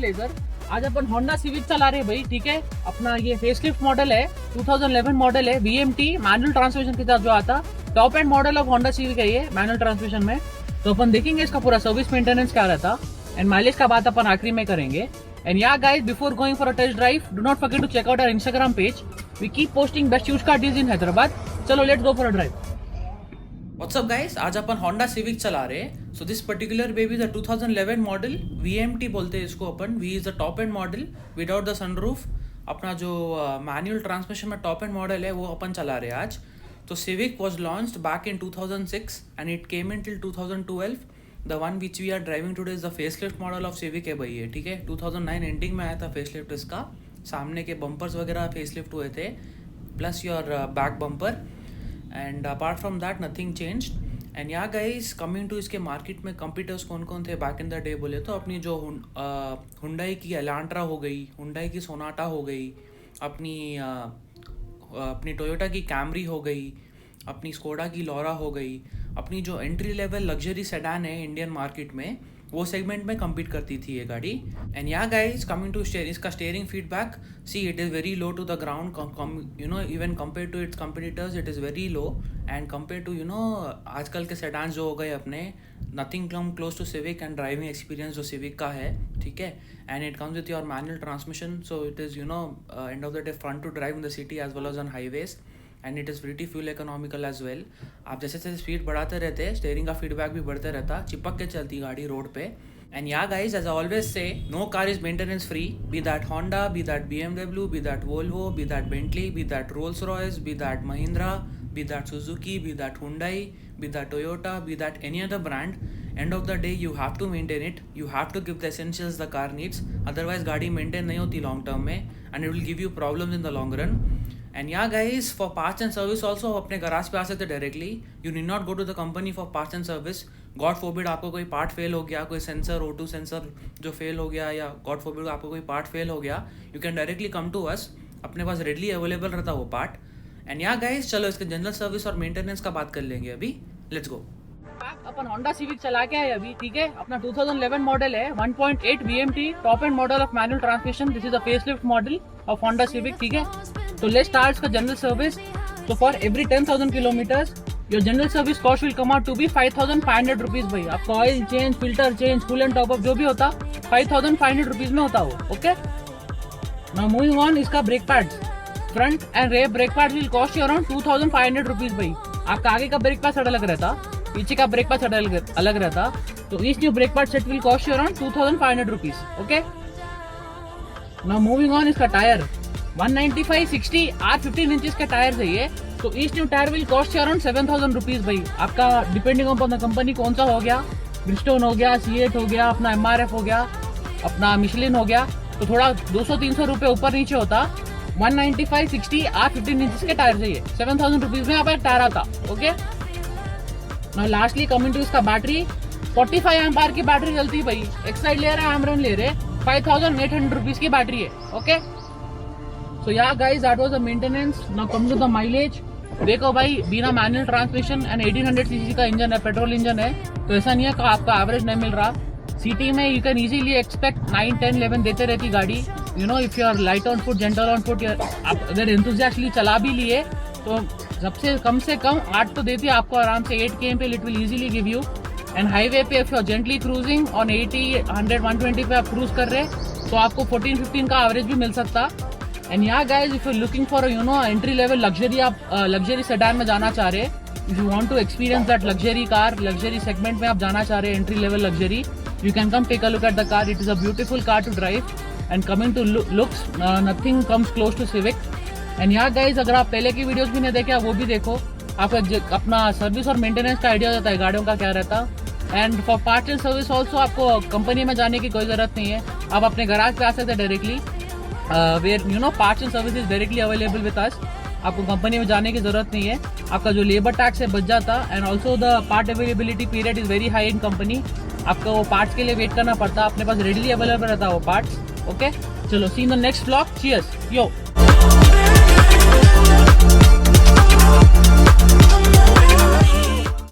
Blazer. आज अपन Honda civic चला रहे हैं भाई, ठीक है। अपना ये फेसलिफ्ट मॉडल है, 2011 मॉडल है, VMT मैनुअल ट्रांसमिशन के साथ जो आता, top end model of Honda civic है ये मैनुअल ट्रांसमिशन में। तो अपन देखेंगे इसका पूरा सर्विस मेंटेनेंस क्या रहता एंड माइलेज का बात अपन आखिरी में करेंगे। And yeah guys, before going for a test drive, do not forget to check out our Instagram page. We keep posting best used car deals in Hyderabad. चलो let's go for a drive. What's up guys? आज अपन Honda Civic चला रहे हैं। So this particular baby is a 2011 model, VMT बोलते हैं इसको अपन। V is the top end model without the sunroof। अपना जो manual transmission में top end model है वो अपन चला रहे हैं आज। तो Civic was launched back in 2006 and it came in till 2012। The one which we are driving today is the facelift model of Civic है भाई ये, ठीक है। 2009 एंडिंग में आया था फेसलिफ्ट इसका। सामने के बम्पर्स वगैरह फेसलिफ्ट हुए थे, plus your back bumper, and apart from that nothing changed. And yeah guys, coming to इसके मार्केट में कंपीटर्स कौन कौन थे बैक इन द डे बोले तो अपनी जो हुंडई की एलांट्रा हो गई, हुंडई की सोनाटा हो गई, अपनी टोयोटा की कैमरी हो गई, अपनी स्कोडा की लॉरा हो गई, अपनी जो एंट्री लेवल लग्जरी सेडान है इंडियन मार्केट में वो सेगमेंट में कम्पीट करती थी ये गाड़ी। And yeah guys, coming to इसका steering feedback, see it is very low to the ground, you know even compare to its competitors it is very low. And compare to आजकल के sedans जो हो गए अपने, nothing come close to Civic and driving experience जो Civic का है, ठीक है। And it comes with your manual transmission, so it is end of the day fun to drive in the city as well as on highways, and it is pretty fuel economical as well. आप जैसे जैसे speed बढ़ाते रहते, steering का feedback भी बढ़ते रहता, चिपक के चलती गाड़ी रोड पे। And yeah guys, as I always say, no car is maintenance free, be that Honda, be that BMW, be that Volvo, be that Bentley, be that Rolls Royce, be that Mahindra, be that Suzuki, be that Hyundai, be that Toyota, be that any other brand, end of the day you have to maintain it, you have to give the essentials the car needs, otherwise गाड़ी maintain नहीं होती long term में and it will give you problems in the long run. And yeah guys, for parts and service also अपने garage पे आ सकते directly, you need not go to the company for parts and service. God forbid आपको कोई part fail हो गया, कोई sensor O2 sensor जो fail हो गया, या God forbid आपको कोई part fail हो गया, you can directly come to us, अपने पास readily available रहता वो part. एंड या गाइस, चलो इसके जनरल सर्विस और मेंटेनेंस का बात कर लेंगे अभी, let's go. Upon Honda civic चला के आए अभी, ठीक है। अपना 2011 मॉडल है, 1.8 VMT top end model of manual transmission. This is a facelift model of Honda Civic, ठीक है। तो लेट्स स्टार्ट का जनरल सर्विस। तो for every 10,000 kilometres your general service cost will come out to be 5,500 rupees भाई। आपका oil change, filter change, coolant top up जो भी होता 5,500 रुपीज में होता वो, ओके। नाउ मूविंग ऑन, इसका brake pads, front and rare brake pad will cost you around 2,500 rupees भाई। आपका आगे का ब्रेक पैड अलग रहता, पीछे का ब्रेक पैड अलग रहता। तो each new brake pad set will cost you around 2,500 rupees, okay. Now moving on, इसका टायर 195/60 R15 इंचेस का टायर है ये। तो each new tyre will cost you around 7,000 rupees भाई। आपका डिपेंडिंग ऑन द कंपनी कौन सा हो गया, ब्रिजस्टोन हो गया, C8 हो गया, अपना MRF हो गया, अपना मिशलिन हो गया, तो थोड़ा 200-300 रुपए ऊपर नीचे होता। 195/60 R15 इंचेस के टायर चाहिए, 7,000 रुपीज में आपका टायर आता, okay. Now lastly coming to इसका बैटरी, 45 एम्पायर की बैटरी चलती है भाई। एक साइड ले रहा है, एमरन ले रहे, 5,800 रुपीज की बैटरी है, okay. So yeah guys, that was the maintenance. Now come to the mileage. देखो भाई, बिना मैनुअल ट्रांसमिशन एंड 1800 सीसी का इंजन है, पेट्रोल इंजन है, तो ऐसा नहीं है कि आपका एवरेज नहीं मिल रहा। सिटी में यू कैन इजीली एक्सपेक्ट 9, 10, 11 देते रहती गाड़ी। You know, if you are light on foot, gentle on foot, आप अगर एंथुसियास्टली चला भी लिए तो सबसे कम 8 तो देती है आपको आराम से। 8 km पे it will easily give you. And highway पे if you are gently cruising on 80, 100, 120 पे आप क्रूज कर रहे तो आपको 14-15 का एवरेज भी मिल सकता। And yeah guys, if you looking for entry level luxury, आप लग्जरी सेडान में जाना चाह रहे, if you want to experience that luxury car, luxury segment में आप जाना चाह रहे, entry level luxury, you can come take a look at the car. It is a beautiful car to drive. And coming to looks, nothing comes close to Civic. And yeah guys, अगर आप पहले की videos भी नहीं देखे वो भी देखो, आपको अपना सर्विस और मेंटेनेंस का आइडिया होता है गाड़ियों का क्या रहता। And for parts and service also आपको कंपनी में जाने की कोई जरूरत नहीं है, आप अपने गैराज पे आ सकते हैं directly, where parts and service is directly available with us. आपको कंपनी में जाने की जरूरत नहीं है, आपका जो लेबर टैक्स है बच जाता। And also the part availability period is very high in company. आपको वो पार्ट्स के लिए वेट करना पड़ता, अपने पास रेडीली अवेलेबल रहता है वो पार्ट्स, ओके। चलो, see in the next vlog, cheers, yo.